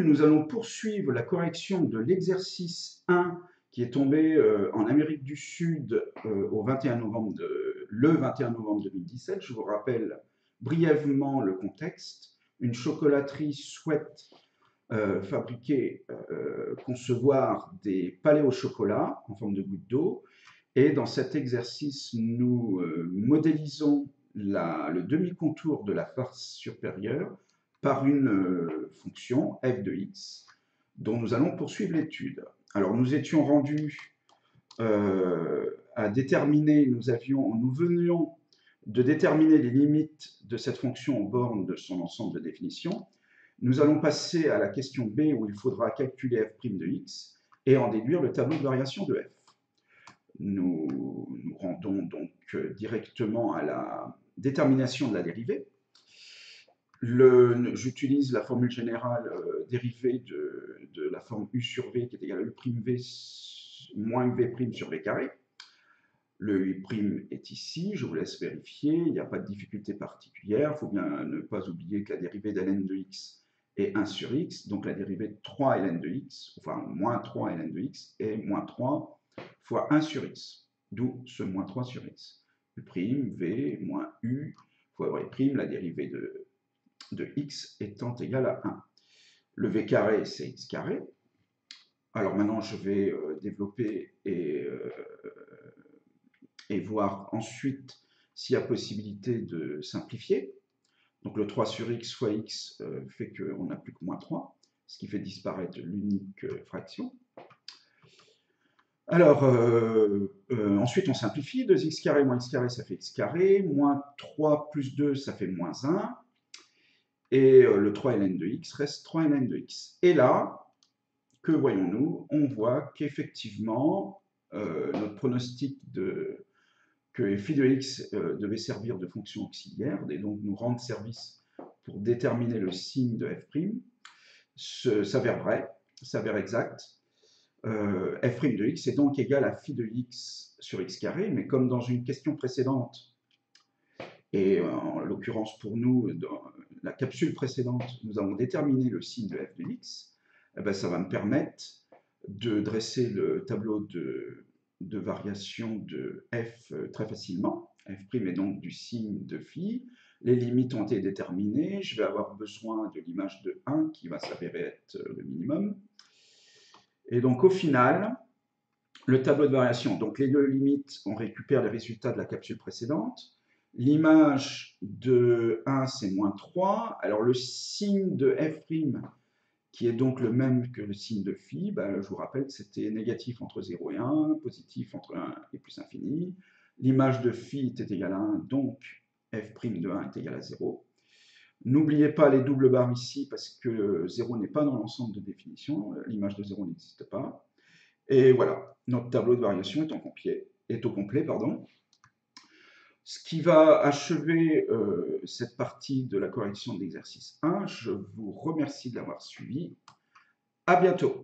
nous allons poursuivre la correction de l'exercice 1 qui est tombé en Amérique du Sud le 21 novembre 2017. Je vous rappelle brièvement le contexte. Une chocolaterie souhaite concevoir des palets au chocolat en forme de gouttes d'eau. Et dans cet exercice, nous modélisons le demi-contour de la face supérieure par une fonction f de x dont nous allons poursuivre l'étude. Alors nous étions rendus à déterminer, nous venions de déterminer les limites de cette fonction aux bornes de son ensemble de définition. Nous allons passer à la question B où il faudra calculer f' de x et en déduire le tableau de variation de f. Nous nous rendons donc directement à la détermination de la dérivée. J'utilise la formule générale dérivée de la forme u sur v qui est égale à u'v moins uv' sur v carré. Le u' est ici, je vous laisse vérifier, il n'y a pas de difficulté particulière. Il faut bien ne pas oublier que la dérivée d'ln de x est 1 sur x, donc la dérivée de 3 ln de x, enfin moins 3 ln de x, est moins 3 fois 1 sur x, d'où ce moins 3 sur x. U', v, moins u fois v', la dérivée de x étant égale à 1. Le v carré, c'est x carré. Alors maintenant, je vais développer et voir ensuite s'il y a possibilité de simplifier. Donc le 3 sur x fois x fait qu'on n'a plus que moins 3, ce qui fait disparaître l'unique fraction. Alors, ensuite on simplifie, 2x carré moins x carré, ça fait x carré, moins 3 plus 2, ça fait moins 1, et le 3 ln de x reste 3 ln de x. Et là, que voyons-nous? On voit qu'effectivement, notre pronostic que phi de x devait servir de fonction auxiliaire, et donc nous rendre service pour déterminer le signe de f', s'avère vrai, s'avère exact. F' de x est donc égal à phi de x sur x carré, mais comme dans une question précédente, et en l'occurrence pour nous, dans la capsule précédente, nous avons déterminé le signe de f de x, eh bien, ça va me permettre de dresser le tableau de variation de f très facilement. F' est donc du signe de phi. Les limites ont été déterminées. Je vais avoir besoin de l'image de 1 qui va s'avérer être le minimum. Et donc au final, le tableau de variation, donc les deux limites, on récupère les résultats de la capsule précédente. L'image de 1, c'est moins 3. Alors le signe de f', qui est donc le même que le signe de phi, ben, je vous rappelle que c'était négatif entre 0 et 1, positif entre 1 et plus infini. L'image de phi était égale à 1, donc f' de 1 est égal à 0. N'oubliez pas les doubles barres ici, parce que 0 n'est pas dans l'ensemble de définition, l'image de 0 n'existe pas. Et voilà, notre tableau de variation est au complet. Ce qui va achever cette partie de la correction de l'exercice 1. Je vous remercie de l'avoir suivi. À bientôt.